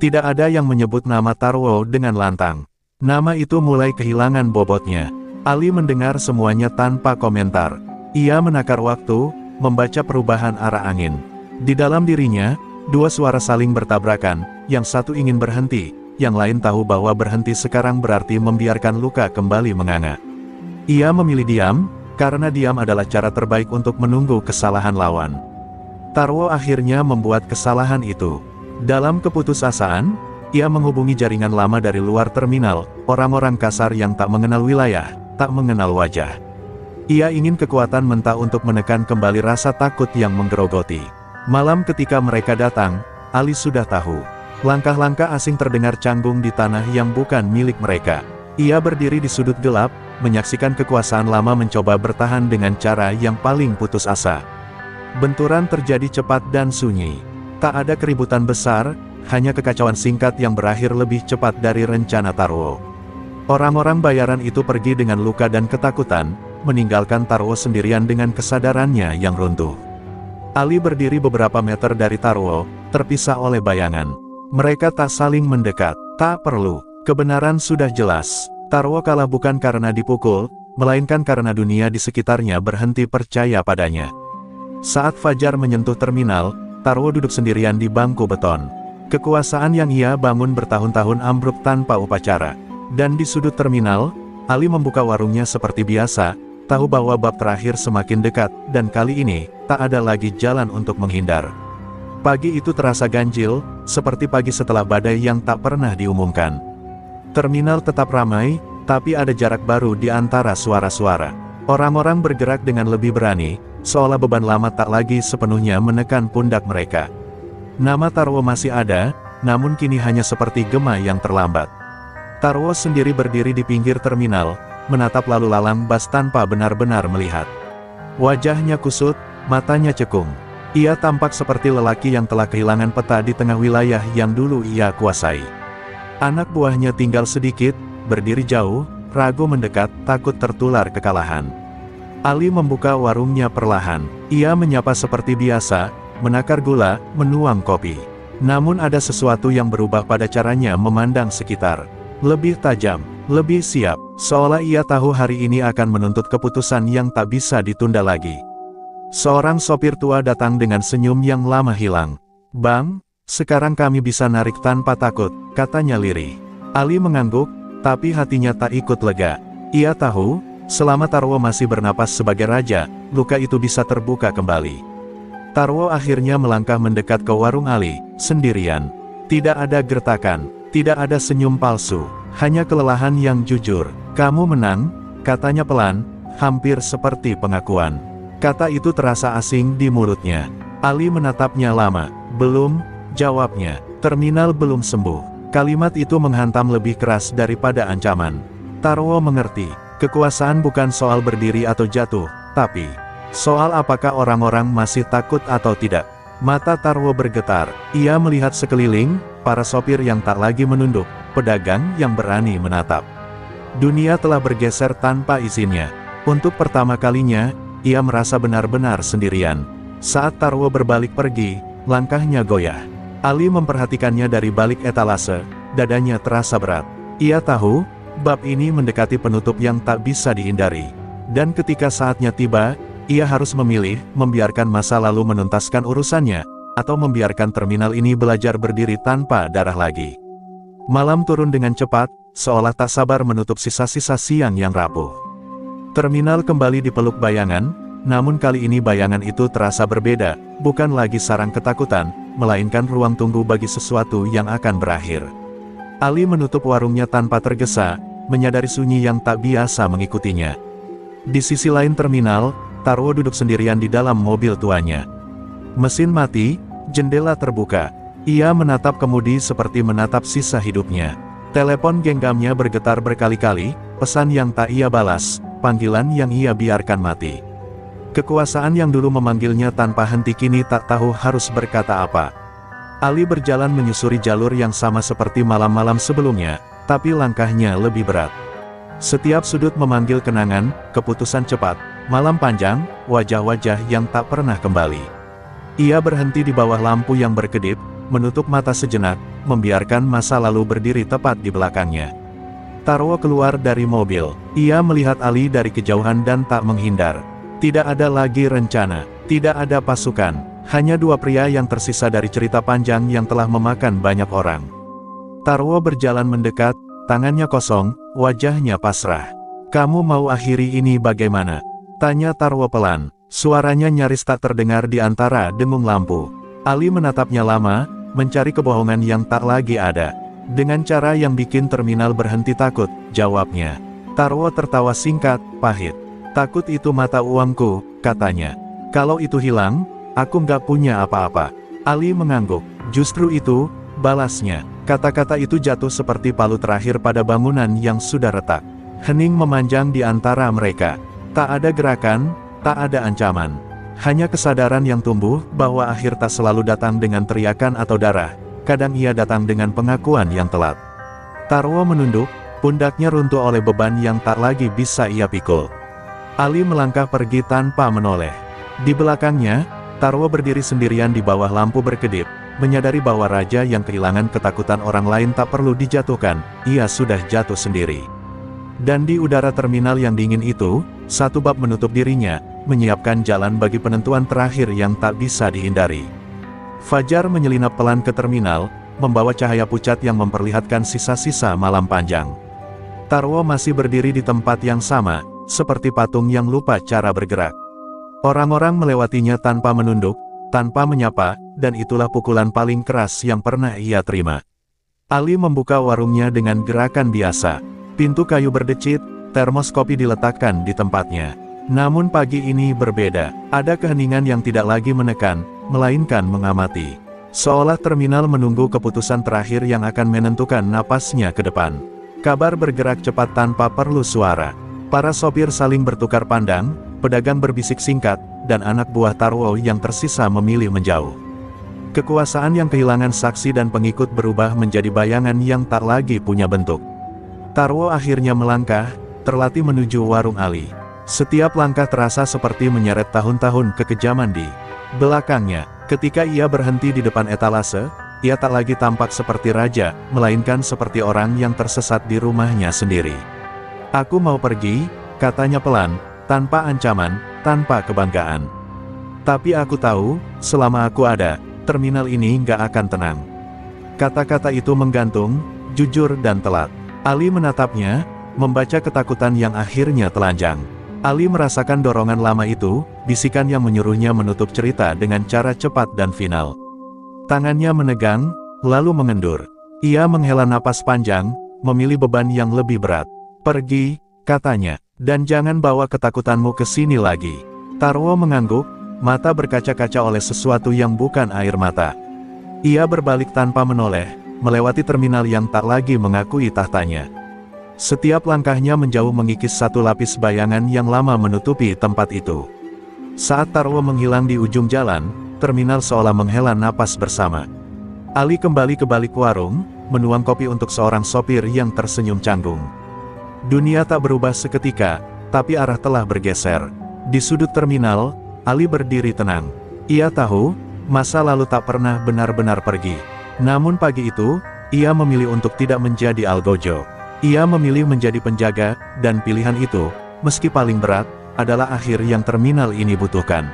Tidak ada yang menyebut nama Tarwo dengan lantang. Nama itu mulai kehilangan bobotnya. Ali mendengar semuanya tanpa komentar. Ia menakar waktu, membaca perubahan arah angin. Di dalam dirinya, dua suara saling bertabrakan, yang satu ingin berhenti, yang lain tahu bahwa berhenti sekarang berarti membiarkan luka kembali menganga. Ia memilih diam, karena diam adalah cara terbaik untuk menunggu kesalahan lawan. Tarwo akhirnya membuat kesalahan itu. Dalam keputusasaan, ia menghubungi jaringan lama dari luar terminal, orang-orang kasar yang tak mengenal wilayah, tak mengenal wajah. Ia ingin kekuatan mentah untuk menekan kembali rasa takut yang menggerogoti. Malam ketika mereka datang, Ali sudah tahu. Langkah-langkah asing terdengar canggung di tanah yang bukan milik mereka. Ia berdiri di sudut gelap, menyaksikan kekuasaan lama mencoba bertahan dengan cara yang paling putus asa. Benturan terjadi cepat dan sunyi. Tak ada keributan besar, hanya kekacauan singkat yang berakhir lebih cepat dari rencana Tarwo. Orang-orang bayaran itu pergi dengan luka dan ketakutan, meninggalkan Tarwo sendirian dengan kesadarannya yang runtuh. Ali berdiri beberapa meter dari Tarwo, terpisah oleh bayangan. Mereka tak saling mendekat. Tak perlu. Kebenaran sudah jelas. Tarwo kalah bukan karena dipukul, melainkan karena dunia di sekitarnya berhenti percaya padanya. Saat fajar menyentuh terminal, Tarwo duduk sendirian di bangku beton. Kekuasaan yang ia bangun bertahun-tahun ambruk tanpa upacara. Dan di sudut terminal, Ali membuka warungnya seperti biasa, tahu bahwa bab terakhir semakin dekat, dan kali ini, tak ada lagi jalan untuk menghindar. Pagi itu terasa ganjil, seperti pagi setelah badai yang tak pernah diumumkan. Terminal tetap ramai, tapi ada jarak baru di antara suara-suara. Orang-orang bergerak dengan lebih berani, seolah beban lama tak lagi sepenuhnya menekan pundak mereka. Nama Tarwo masih ada, namun kini hanya seperti gema yang terlambat. Tarwo sendiri berdiri di pinggir terminal, menatap lalu lalang bas tanpa benar-benar melihat. Wajahnya kusut, matanya cekung. Ia tampak seperti lelaki yang telah kehilangan peta di tengah wilayah yang dulu ia kuasai. Anak buahnya tinggal sedikit, berdiri jauh, ragu mendekat, takut tertular kekalahan. Ali membuka warungnya perlahan. Ia menyapa seperti biasa, menakar gula, menuang kopi. Namun ada sesuatu yang berubah pada caranya memandang sekitar. Lebih tajam, lebih siap, seolah ia tahu hari ini akan menuntut keputusan yang tak bisa ditunda lagi. Seorang sopir tua datang dengan senyum yang lama hilang. "Bang, sekarang kami bisa narik tanpa takut," katanya lirih. Ali mengangguk, tapi hatinya tak ikut lega. Ia tahu, selama Tarwo masih bernapas sebagai raja, luka itu bisa terbuka kembali. Tarwo akhirnya melangkah mendekat ke warung Ali, sendirian. Tidak ada gertakan, tidak ada senyum palsu, hanya kelelahan yang jujur. "Kamu menang," katanya pelan, hampir seperti pengakuan. Kata itu terasa asing di mulutnya. Ali menatapnya lama. "Belum," jawabnya. "Terminal belum sembuh." Kalimat itu menghantam lebih keras daripada ancaman. Tarwo mengerti, kekuasaan bukan soal berdiri atau jatuh, tapi soal apakah orang-orang masih takut atau tidak. Mata Tarwo bergetar. Ia melihat sekeliling, para sopir yang tak lagi menunduk, pedagang yang berani menatap. Dunia telah bergeser tanpa izinnya. Untuk pertama kalinya, ia merasa benar-benar sendirian. Saat Tarwo berbalik pergi, langkahnya goyah. Ali memperhatikannya dari balik etalase, dadanya terasa berat. Ia tahu, bab ini mendekati penutup yang tak bisa dihindari. Dan ketika saatnya tiba, ia harus memilih, membiarkan masa lalu menuntaskan urusannya, atau membiarkan terminal ini belajar berdiri tanpa darah lagi. Malam turun dengan cepat, seolah tak sabar menutup sisa-sisa siang yang rapuh. Terminal kembali dipeluk bayangan, namun kali ini bayangan itu terasa berbeda, bukan lagi sarang ketakutan, melainkan ruang tunggu bagi sesuatu yang akan berakhir. Ali menutup warungnya tanpa tergesa, menyadari sunyi yang tak biasa mengikutinya. Di sisi lain terminal, Taro duduk sendirian di dalam mobil tuanya. Mesin mati, jendela terbuka. Ia menatap kemudi seperti menatap sisa hidupnya. Telepon genggamnya bergetar berkali-kali, pesan yang tak ia balas, panggilan yang ia biarkan mati. Kekuasaan yang dulu memanggilnya tanpa henti kini tak tahu harus berkata apa. Ali berjalan menyusuri jalur yang sama seperti malam-malam sebelumnya, tapi langkahnya lebih berat. Setiap sudut memanggil kenangan, keputusan cepat, malam panjang, wajah-wajah yang tak pernah kembali. Ia berhenti di bawah lampu yang berkedip, menutup mata sejenak, membiarkan masa lalu berdiri tepat di belakangnya. Taro keluar dari mobil. Ia melihat Ali dari kejauhan dan tak menghindar. Tidak ada lagi rencana, tidak ada pasukan, hanya dua pria yang tersisa dari cerita panjang yang telah memakan banyak orang. Taro berjalan mendekat, tangannya kosong, wajahnya pasrah. "Kamu mau akhiri ini bagaimana?" tanya Taro pelan. Suaranya nyaris tak terdengar di antara dengung lampu. Ali menatapnya lama, mencari kebohongan yang tak lagi ada. "Dengan cara yang bikin terminal berhenti takut," jawabnya. Taro tertawa singkat, pahit. "Takut itu mata uangku," katanya. "Kalau itu hilang, aku nggak punya apa-apa." Ali mengangguk. "Justru itu," balasnya. Kata-kata itu jatuh seperti palu terakhir pada bangunan yang sudah retak. Hening memanjang di antara mereka. Tak ada gerakan, tak ada ancaman. Hanya kesadaran yang tumbuh bahwa akhir tak selalu datang dengan teriakan atau darah. Kadang ia datang dengan pengakuan yang telat. Taro menunduk, pundaknya runtuh oleh beban yang tak lagi bisa ia pikul. Ali melangkah pergi tanpa menoleh. Di belakangnya, Taro berdiri sendirian di bawah lampu berkedip, menyadari bahwa raja yang kehilangan ketakutan orang lain tak perlu dijatuhkan, ia sudah jatuh sendiri. Dan di udara terminal yang dingin itu, satu bab menutup dirinya, menyiapkan jalan bagi penentuan terakhir yang tak bisa dihindari. Fajar menyelinap pelan ke terminal, membawa cahaya pucat yang memperlihatkan sisa-sisa malam panjang. Taro masih berdiri di tempat yang sama, seperti patung yang lupa cara bergerak. Orang-orang melewatinya tanpa menunduk, tanpa menyapa, dan itulah pukulan paling keras yang pernah ia terima. Ali membuka warungnya dengan gerakan biasa. Pintu kayu berdecit, termos kopi diletakkan di tempatnya. Namun pagi ini berbeda. Ada keheningan yang tidak lagi menekan, melainkan mengamati. Seolah terminal menunggu keputusan terakhir yang akan menentukan napasnya ke depan. Kabar bergerak cepat tanpa perlu suara. Para sopir saling bertukar pandang, pedagang berbisik singkat, dan anak buah Taro yang tersisa memilih menjauh. Kekuasaan yang kehilangan saksi dan pengikut berubah menjadi bayangan yang tak lagi punya bentuk. Taro akhirnya melangkah, terlatih menuju warung Ali. Setiap langkah terasa seperti menyeret tahun-tahun kekejaman di belakangnya. Ketika ia berhenti di depan etalase, ia tak lagi tampak seperti raja, melainkan seperti orang yang tersesat di rumahnya sendiri. "Aku mau pergi," katanya pelan, tanpa ancaman, tanpa kebanggaan. "Tapi aku tahu, selama aku ada, terminal ini nggak akan tenang." Kata-kata itu menggantung, jujur dan telat. Ali menatapnya, membaca ketakutan yang akhirnya telanjang. Ali merasakan dorongan lama itu, bisikan yang menyuruhnya menutup cerita dengan cara cepat dan final. Tangannya menegang, lalu mengendur. Ia menghela napas panjang, memilih beban yang lebih berat. "Pergi," katanya, "dan jangan bawa ketakutanmu ke sini lagi." Taro mengangguk, mata berkaca-kaca oleh sesuatu yang bukan air mata. Ia berbalik tanpa menoleh, melewati terminal yang tak lagi mengakui tahtanya. Setiap langkahnya menjauh mengikis satu lapis bayangan yang lama menutupi tempat itu. Saat Taro menghilang di ujung jalan, terminal seolah menghela napas bersama. Ali kembali ke balik warung, menuang kopi untuk seorang sopir yang tersenyum canggung. Dunia tak berubah seketika, tapi arah telah bergeser. Di sudut terminal, Ali berdiri tenang. Ia tahu, masa lalu tak pernah benar-benar pergi. Namun pagi itu, ia memilih untuk tidak menjadi algojo. Ia memilih menjadi penjaga, dan pilihan itu, meski paling berat, adalah akhir yang terminal ini butuhkan.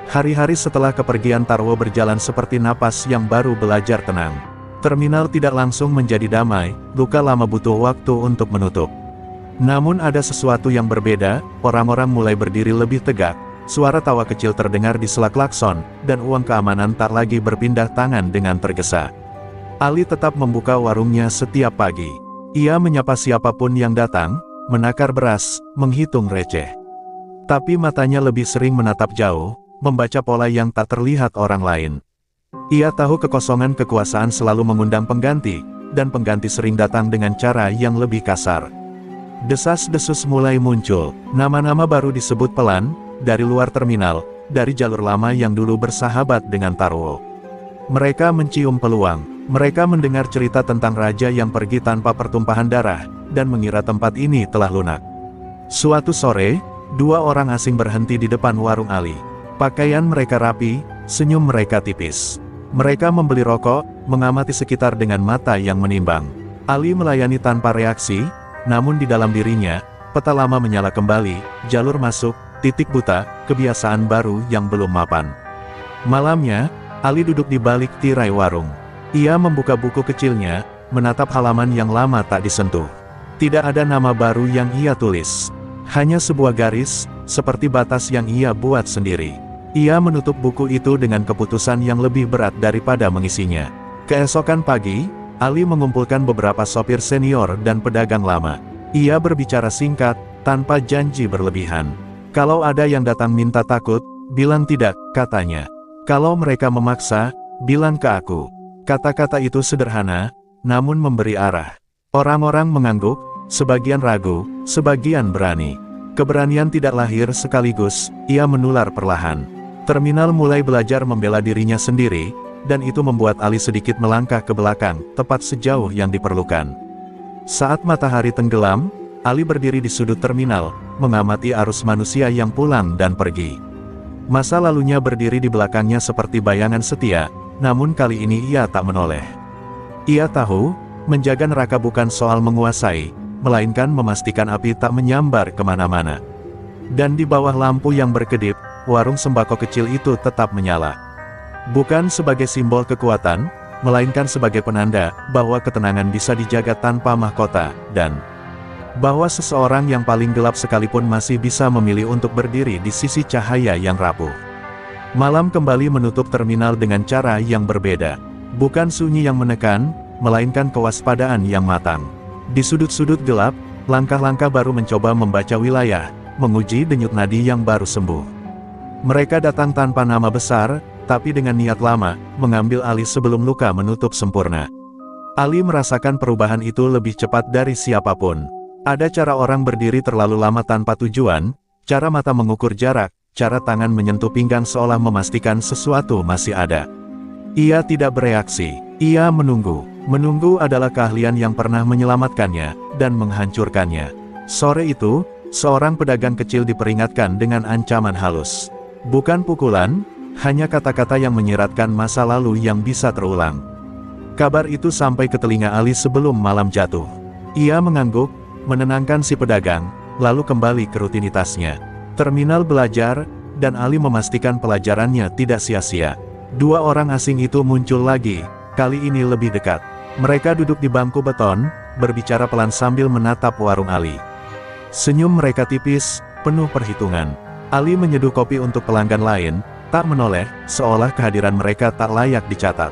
Hari-hari setelah kepergian Taro berjalan seperti napas yang baru belajar tenang. Terminal tidak langsung menjadi damai, luka lama butuh waktu untuk menutup. Namun ada sesuatu yang berbeda, orang-orang mulai berdiri lebih tegak, suara tawa kecil terdengar di sela klakson, dan uang keamanan tak lagi berpindah tangan dengan tergesa. Ali tetap membuka warungnya setiap pagi. Ia menyapa siapapun yang datang, menakar beras, menghitung receh. Tapi matanya lebih sering menatap jauh, membaca pola yang tak terlihat orang lain. Ia tahu kekosongan kekuasaan selalu mengundang pengganti, dan pengganti sering datang dengan cara yang lebih kasar. Desas-desus mulai muncul, nama-nama baru disebut pelan, dari luar terminal, dari jalur lama yang dulu bersahabat dengan Tarwo. Mereka mencium peluang, mereka mendengar cerita tentang raja yang pergi tanpa pertumpahan darah, dan mengira tempat ini telah lunak. Suatu sore, dua orang asing berhenti di depan warung Ali. Pakaian mereka rapi, senyum mereka tipis. Mereka membeli rokok, mengamati sekitar dengan mata yang menimbang. Ali melayani tanpa reaksi, namun di dalam dirinya, peta lama menyala kembali, jalur masuk, titik buta, kebiasaan baru yang belum mapan. Malamnya, Ali duduk di balik tirai warung. Ia membuka buku kecilnya, menatap halaman yang lama tak disentuh. Tidak ada nama baru yang ia tulis. Hanya sebuah garis, seperti batas yang ia buat sendiri. Ia menutup buku itu dengan keputusan yang lebih berat daripada mengisinya. Keesokan pagi, Ali mengumpulkan beberapa sopir senior dan pedagang lama. Ia berbicara singkat, tanpa janji berlebihan. Kalau ada yang datang minta takut, bilang tidak, katanya. Kalau mereka memaksa, bilang ke aku. Kata-kata itu sederhana, namun memberi arah. Orang-orang mengangguk, sebagian ragu, sebagian berani. Keberanian tidak lahir sekaligus, ia menular perlahan. Terminal mulai belajar membela dirinya sendiri, dan itu membuat Ali sedikit melangkah ke belakang, tepat sejauh yang diperlukan. Saat matahari tenggelam, Ali berdiri di sudut terminal, mengamati arus manusia yang pulang dan pergi. Masa lalunya berdiri di belakangnya seperti bayangan setia, namun kali ini ia tak menoleh. Ia tahu, menjaga neraka bukan soal menguasai, melainkan memastikan api tak menyambar kemana-mana. Dan di bawah lampu yang berkedip, warung sembako kecil itu tetap menyala. Bukan sebagai simbol kekuatan, melainkan sebagai penanda bahwa ketenangan bisa dijaga tanpa mahkota, dan bahwa seseorang yang paling gelap sekalipun masih bisa memilih untuk berdiri di sisi cahaya yang rapuh. Malam kembali menutup terminal dengan cara yang berbeda. Bukan sunyi yang menekan, melainkan kewaspadaan yang matang. Di sudut-sudut gelap, langkah-langkah baru mencoba membaca wilayah, menguji denyut nadi yang baru sembuh. Mereka datang tanpa nama besar, tapi dengan niat lama, mengambil alih sebelum luka menutup sempurna. Ali merasakan perubahan itu lebih cepat dari siapapun. Ada cara orang berdiri terlalu lama tanpa tujuan, cara mata mengukur jarak, cara tangan menyentuh pinggang seolah memastikan sesuatu masih ada. Ia tidak bereaksi, ia menunggu. Menunggu adalah keahlian yang pernah menyelamatkannya, dan menghancurkannya. Sore itu, seorang pedagang kecil diperingatkan dengan ancaman halus. Bukan pukulan, hanya kata-kata yang menyiratkan masa lalu yang bisa terulang. Kabar itu sampai ke telinga Ali sebelum malam jatuh. Ia mengangguk, menenangkan si pedagang, lalu kembali ke rutinitasnya. Terminal belajar, dan Ali memastikan pelajarannya tidak sia-sia. Dua orang asing itu muncul lagi, kali ini lebih dekat. Mereka duduk di bangku beton, berbicara pelan sambil menatap warung Ali. Senyum mereka tipis, penuh perhitungan. Ali menyeduh kopi untuk pelanggan lain, tak menoleh, seolah kehadiran mereka tak layak dicatat.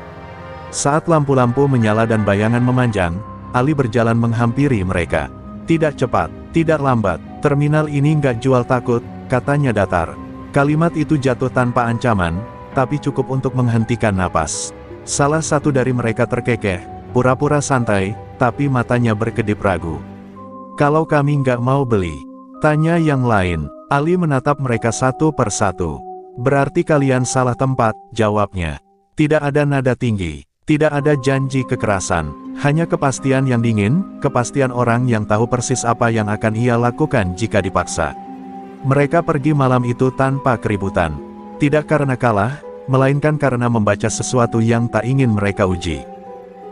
Saat lampu-lampu menyala dan bayangan memanjang, Ali berjalan menghampiri mereka. Tidak cepat, tidak lambat, terminal ini nggak jual takut, katanya datar. Kalimat itu jatuh tanpa ancaman, tapi cukup untuk menghentikan napas. Salah satu dari mereka terkekeh, pura-pura santai, tapi matanya berkedip ragu. Kalau kami nggak mau beli, tanya yang lain. Ali menatap mereka satu persatu. Berarti kalian salah tempat, jawabnya. Tidak ada nada tinggi, tidak ada janji kekerasan, hanya kepastian yang dingin, kepastian orang yang tahu persis apa yang akan ia lakukan jika dipaksa. Mereka pergi malam itu tanpa keributan. Tidak karena kalah, melainkan karena membaca sesuatu yang tak ingin mereka uji.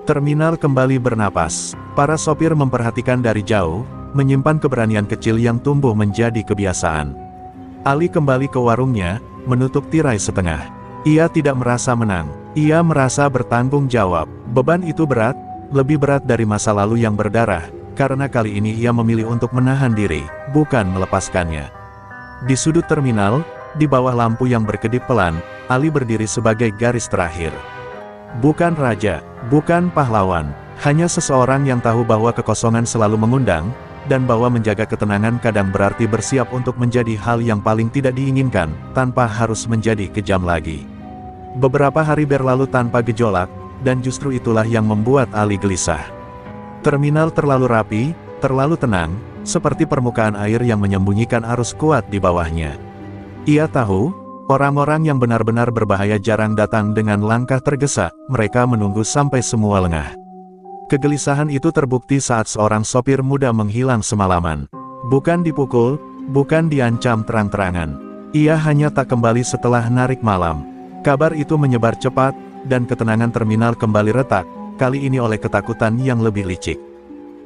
Terminal kembali bernapas. Para sopir memperhatikan dari jauh, menyimpan keberanian kecil yang tumbuh menjadi kebiasaan. Ali kembali ke warungnya, menutup tirai setengah. Ia tidak merasa menang, ia merasa bertanggung jawab. Beban itu berat, lebih berat dari masa lalu yang berdarah, karena kali ini ia memilih untuk menahan diri, bukan melepaskannya. Di sudut terminal, di bawah lampu yang berkedip pelan, Ali berdiri sebagai garis terakhir. Bukan raja, bukan pahlawan, hanya seseorang yang tahu bahwa kekosongan selalu mengundang, dan bahwa menjaga ketenangan kadang berarti bersiap untuk menjadi hal yang paling tidak diinginkan, tanpa harus menjadi kejam lagi. Beberapa hari berlalu tanpa gejolak, dan justru itulah yang membuat Ali gelisah. Terminal terlalu rapi, terlalu tenang, seperti permukaan air yang menyembunyikan arus kuat di bawahnya. Ia tahu, orang-orang yang benar-benar berbahaya jarang datang dengan langkah tergesa, mereka menunggu sampai semua lengah. Kegelisahan itu terbukti saat seorang sopir muda menghilang semalaman. Bukan dipukul, bukan diancam terang-terangan. Ia hanya tak kembali setelah narik malam. Kabar itu menyebar cepat, dan ketenangan terminal kembali retak, kali ini oleh ketakutan yang lebih licik.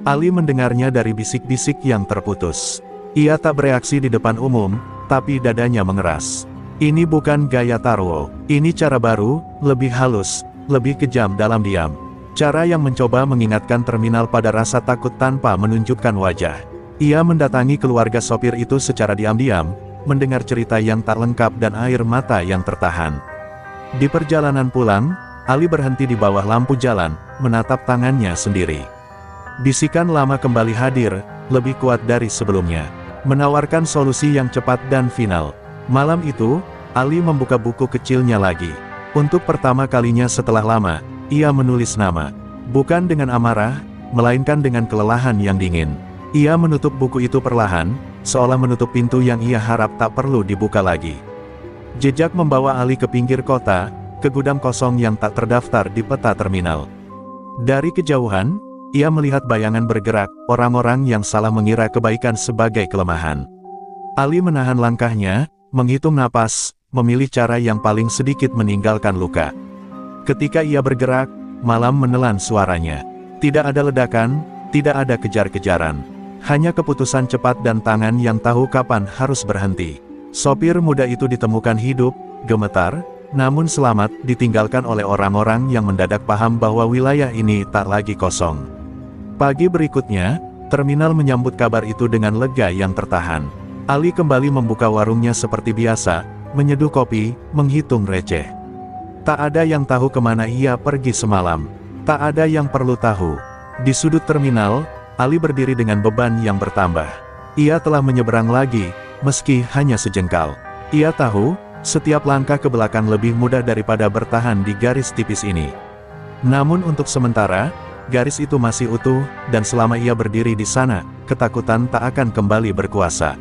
Ali mendengarnya dari bisik-bisik yang terputus. Ia tak bereaksi di depan umum, tapi dadanya mengeras. Ini bukan gaya Taro, ini cara baru, lebih halus, lebih kejam dalam diam. Cara yang mencoba mengingatkan terminal pada rasa takut tanpa menunjukkan wajah. Ia mendatangi keluarga sopir itu secara diam-diam, mendengar cerita yang tak lengkap dan air mata yang tertahan. Di perjalanan pulang, Ali berhenti di bawah lampu jalan, menatap tangannya sendiri. Bisikan lama kembali hadir, lebih kuat dari sebelumnya. Menawarkan solusi yang cepat dan final. Malam itu, Ali membuka buku kecilnya lagi. Untuk pertama kalinya setelah lama, ia menulis nama. Bukan dengan amarah, melainkan dengan kelelahan yang dingin. Ia menutup buku itu perlahan, seolah menutup pintu yang ia harap tak perlu dibuka lagi. Jejak membawa Ali ke pinggir kota, ke gudang kosong yang tak terdaftar di peta terminal. Dari kejauhan, ia melihat bayangan bergerak, orang-orang yang salah mengira kebaikan sebagai kelemahan. Ali menahan langkahnya, menghitung napas, memilih cara yang paling sedikit meninggalkan luka. Ketika ia bergerak, malam menelan suaranya. Tidak ada ledakan, tidak ada kejar-kejaran. Hanya keputusan cepat dan tangan yang tahu kapan harus berhenti. Sopir muda itu ditemukan hidup, gemetar, namun selamat, ditinggalkan oleh orang-orang yang mendadak paham bahwa wilayah ini tak lagi kosong. Pagi berikutnya, terminal menyambut kabar itu dengan lega yang tertahan. Ali kembali membuka warungnya seperti biasa, menyeduh kopi, menghitung receh. Tak ada yang tahu kemana ia pergi semalam. Tak ada yang perlu tahu. Di sudut terminal, Ali berdiri dengan beban yang bertambah. Ia telah menyeberang lagi, meski hanya sejengkal. Ia tahu, setiap langkah ke belakang lebih mudah daripada bertahan di garis tipis ini. Namun untuk sementara, garis itu masih utuh, dan selama ia berdiri di sana, ketakutan tak akan kembali berkuasa.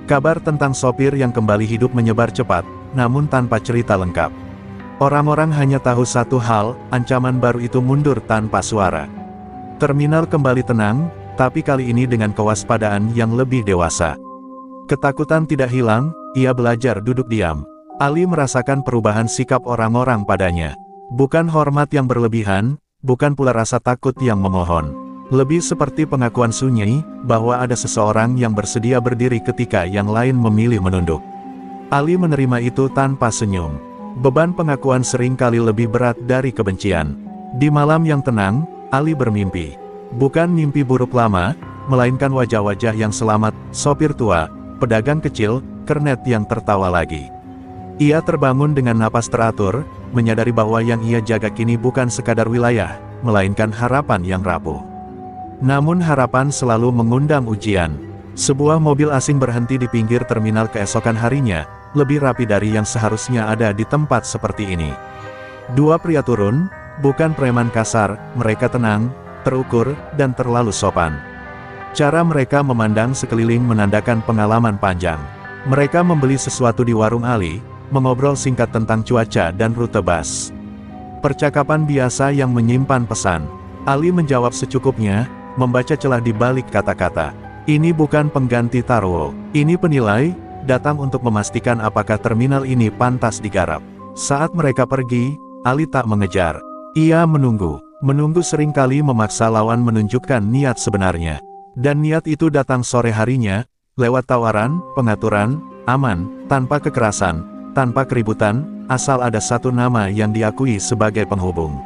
Kabar tentang sopir yang kembali hidup menyebar cepat, namun tanpa cerita lengkap. Orang-orang hanya tahu satu hal, ancaman baru itu mundur tanpa suara. Terminal kembali tenang, tapi kali ini dengan kewaspadaan yang lebih dewasa. Ketakutan tidak hilang, ia belajar duduk diam. Ali merasakan perubahan sikap orang-orang padanya. Bukan hormat yang berlebihan, bukan pula rasa takut yang memohon. Lebih seperti pengakuan sunyi, bahwa ada seseorang yang bersedia berdiri ketika yang lain memilih menunduk. Ali menerima itu tanpa senyum. Beban pengakuan sering kali lebih berat dari kebencian. Di malam yang tenang, Ali bermimpi. Bukan mimpi buruk lama, melainkan wajah-wajah yang selamat, sopir tua, pedagang kecil, kernet yang tertawa lagi. Ia terbangun dengan napas teratur, menyadari bahwa yang ia jaga kini bukan sekadar wilayah, melainkan harapan yang rapuh. Namun harapan selalu mengundang ujian. Sebuah mobil asing berhenti di pinggir terminal keesokan harinya, lebih rapi dari yang seharusnya ada di tempat seperti ini. Dua pria turun, bukan preman kasar, mereka tenang, terukur, dan terlalu sopan. Cara mereka memandang sekeliling menandakan pengalaman panjang. Mereka membeli sesuatu di warung Ali, mengobrol singkat tentang cuaca dan rute bus. Percakapan biasa yang menyimpan pesan. Ali menjawab secukupnya, membaca celah di balik kata-kata. Ini bukan pengganti Taro, ini penilai, datang untuk memastikan apakah terminal ini pantas digarap. Saat mereka pergi, Ali tak mengejar. Ia menunggu. Menunggu seringkali memaksa lawan menunjukkan niat sebenarnya. Dan niat itu datang sore harinya, lewat tawaran, pengaturan, aman, tanpa kekerasan, tanpa keributan, asal ada satu nama yang diakui sebagai penghubung.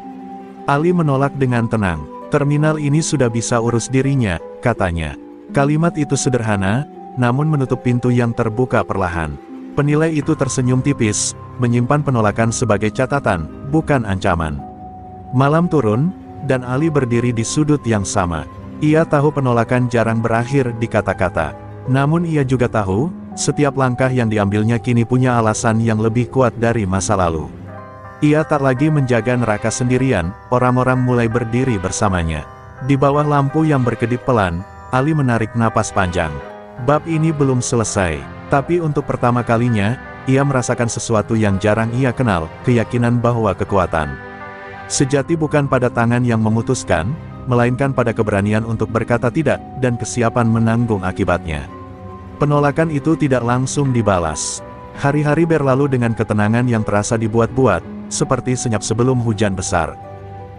Ali menolak dengan tenang. Terminal ini sudah bisa urus dirinya, katanya. Kalimat itu sederhana, namun menutup pintu yang terbuka perlahan. Penilai itu tersenyum tipis, menyimpan penolakan sebagai catatan, bukan ancaman. Malam turun, dan Ali berdiri di sudut yang sama. Ia tahu penolakan jarang berakhir di kata-kata. Namun ia juga tahu, setiap langkah yang diambilnya kini punya alasan yang lebih kuat dari masa lalu. Ia tak lagi menjaga neraka sendirian, orang-orang mulai berdiri bersamanya. Di bawah lampu yang berkedip pelan, Ali menarik napas panjang. Bab ini belum selesai, tapi untuk pertama kalinya, ia merasakan sesuatu yang jarang ia kenal, keyakinan bahwa kekuatan sejati bukan pada tangan yang memutuskan, melainkan pada keberanian untuk berkata tidak, dan kesiapan menanggung akibatnya. Penolakan itu tidak langsung dibalas. Hari-hari berlalu dengan ketenangan yang terasa dibuat-buat, seperti senyap sebelum hujan besar.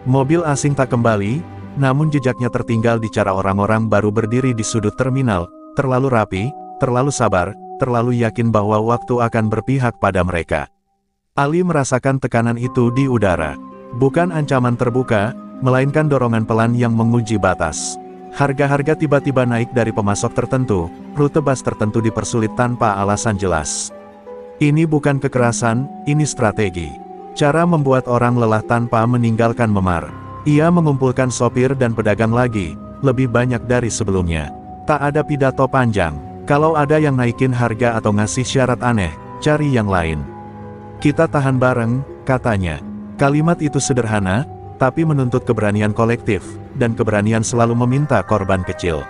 Mobil asing tak kembali, namun jejaknya tertinggal di cara orang-orang baru berdiri di sudut terminal, terlalu rapi, terlalu sabar, terlalu yakin bahwa waktu akan berpihak pada mereka. Ali merasakan tekanan itu di udara. Bukan ancaman terbuka, melainkan dorongan pelan yang menguji batas. Harga-harga tiba-tiba naik dari pemasok tertentu, rute bus tertentu dipersulit tanpa alasan jelas. Ini bukan kekerasan, ini strategi. Cara membuat orang lelah tanpa meninggalkan memar. Ia mengumpulkan sopir dan pedagang lagi, lebih banyak dari sebelumnya. Tak ada pidato panjang. Kalau ada yang naikin harga atau ngasih syarat aneh, cari yang lain. Kita tahan bareng, katanya. Kalimat itu sederhana, tapi menuntut keberanian kolektif, dan keberanian selalu meminta korban kecil.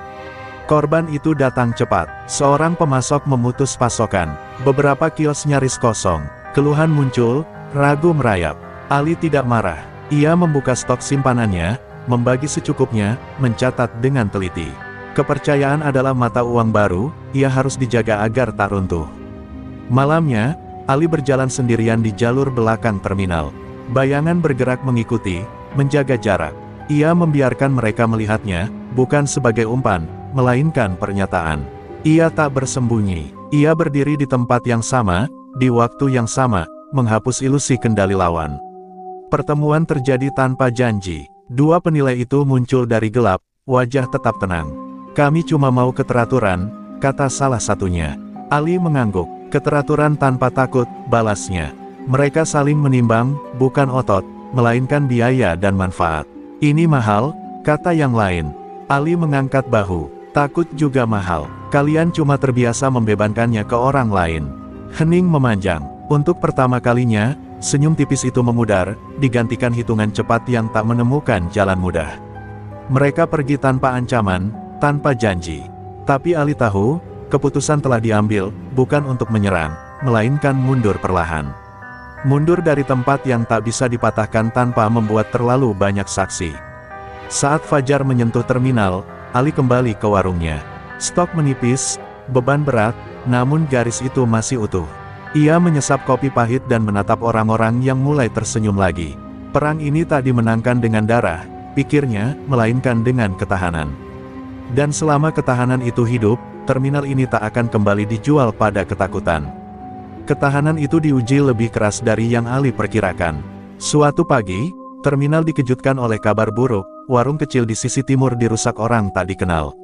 Korban itu datang cepat. Seorang pemasok memutus pasokan. Beberapa kios nyaris kosong. Keluhan muncul, ragu merayap. Ali tidak marah. Ia membuka stok simpanannya, membagi secukupnya, mencatat dengan teliti. Kepercayaan adalah mata uang baru, ia harus dijaga agar tak runtuh. Malamnya, Ali berjalan sendirian di jalur belakang terminal. Bayangan bergerak mengikuti, menjaga jarak. Ia membiarkan mereka melihatnya, bukan sebagai umpan, melainkan pernyataan. Ia tak bersembunyi. Ia berdiri di tempat yang sama, di waktu yang sama, menghapus ilusi kendali lawan. Pertemuan terjadi tanpa janji. Dua penilai itu muncul dari gelap, wajah tetap tenang. Kami cuma mau keteraturan, kata salah satunya. Ali mengangguk. Keteraturan tanpa takut, balasnya. Mereka saling menimbang, bukan otot, melainkan biaya dan manfaat. Ini mahal, kata yang lain. Ali mengangkat bahu. Takut juga mahal. Kalian cuma terbiasa membebankannya ke orang lain. Hening memanjang. Untuk pertama kalinya, senyum tipis itu memudar, digantikan hitungan cepat yang tak menemukan jalan mudah. Mereka pergi tanpa ancaman, tanpa janji. Tapi Ali tahu, keputusan telah diambil, bukan untuk menyerang, melainkan mundur perlahan. Mundur dari tempat yang tak bisa dipatahkan tanpa membuat terlalu banyak saksi. Saat fajar menyentuh terminal, Ali kembali ke warungnya. Stok menipis, beban berat, namun garis itu masih utuh. Ia menyesap kopi pahit dan menatap orang-orang yang mulai tersenyum lagi. Perang ini tak dimenangkan dengan darah, pikirnya, melainkan dengan ketahanan. Dan selama ketahanan itu hidup, terminal ini tak akan kembali dijual pada ketakutan. Ketahanan itu diuji lebih keras dari yang Ali perkirakan. Suatu pagi, terminal dikejutkan oleh kabar buruk, warung kecil di sisi timur dirusak orang tak dikenal.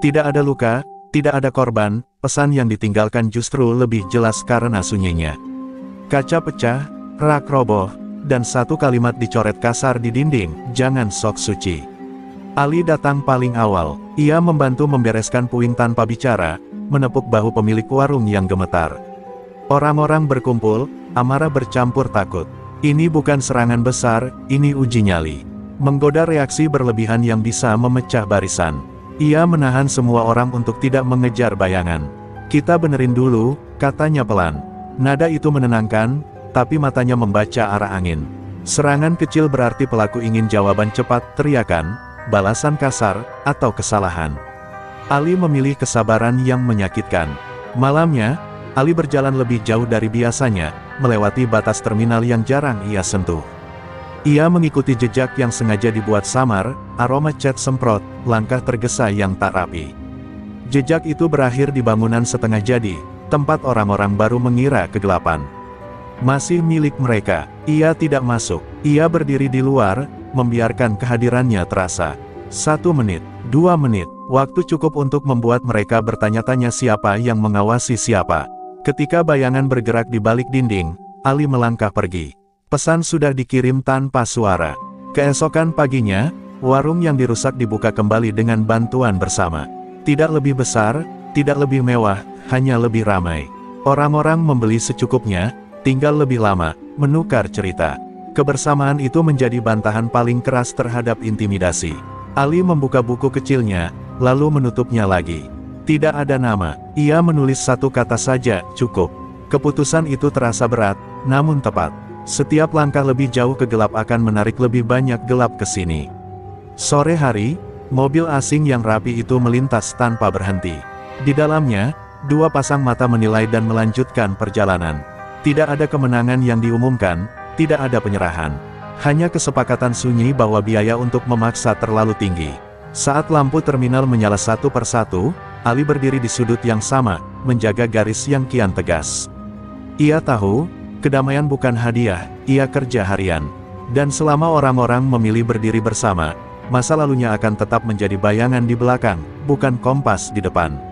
Tidak ada luka, tidak ada korban, pesan yang ditinggalkan justru lebih jelas karena sunyinya. Kaca pecah, rak roboh, dan satu kalimat dicoret kasar di dinding, jangan sok suci. Ali datang paling awal, ia membantu membereskan puing tanpa bicara, menepuk bahu pemilik warung yang gemetar. Orang-orang berkumpul, amarah bercampur takut. Ini bukan serangan besar, ini uji nyali. Menggoda reaksi berlebihan yang bisa memecah barisan. Ia menahan semua orang untuk tidak mengejar bayangan. Kita benerin dulu, katanya pelan. Nada itu menenangkan, tapi matanya membaca arah angin. Serangan kecil berarti pelaku ingin jawaban cepat, teriakan, balasan kasar, atau kesalahan. Ali memilih kesabaran yang menyakitkan. Malamnya, Ali berjalan lebih jauh dari biasanya, melewati batas terminal yang jarang ia sentuh. Ia mengikuti jejak yang sengaja dibuat samar, aroma cat semprot, langkah tergesa yang tak rapi. Jejak itu berakhir di bangunan setengah jadi, tempat orang-orang baru mengira kegelapan. Masih milik mereka, ia tidak masuk, ia berdiri di luar, membiarkan kehadirannya terasa. 1 menit, 2 menit, waktu cukup untuk membuat mereka bertanya-tanya siapa yang mengawasi siapa. Ketika bayangan bergerak di balik dinding, Ali melangkah pergi. Pesan sudah dikirim tanpa suara. Keesokan paginya, Warung yang dirusak dibuka kembali dengan bantuan bersama. Tidak lebih besar, tidak lebih mewah, hanya lebih ramai. Orang-orang membeli secukupnya, tinggal lebih lama, menukar cerita. Kebersamaan itu menjadi bantahan paling keras terhadap intimidasi. Ali membuka buku kecilnya, lalu menutupnya lagi. Tidak ada nama, ia menulis satu kata saja, cukup. Keputusan itu terasa berat, namun tepat. Setiap langkah lebih jauh ke gelap akan menarik lebih banyak gelap ke sini. Sore hari, mobil asing yang rapi itu melintas tanpa berhenti. Di dalamnya, dua pasang mata menilai dan melanjutkan perjalanan. Tidak ada kemenangan yang diumumkan, tidak ada penyerahan. Hanya kesepakatan sunyi bahwa biaya untuk memaksa terlalu tinggi. Saat lampu terminal menyala satu persatu, Ali berdiri di sudut yang sama, menjaga garis yang kian tegas. Ia tahu, kedamaian bukan hadiah, ia kerja harian. Dan selama orang-orang memilih berdiri bersama, masa lalunya akan tetap menjadi bayangan di belakang, bukan kompas di depan.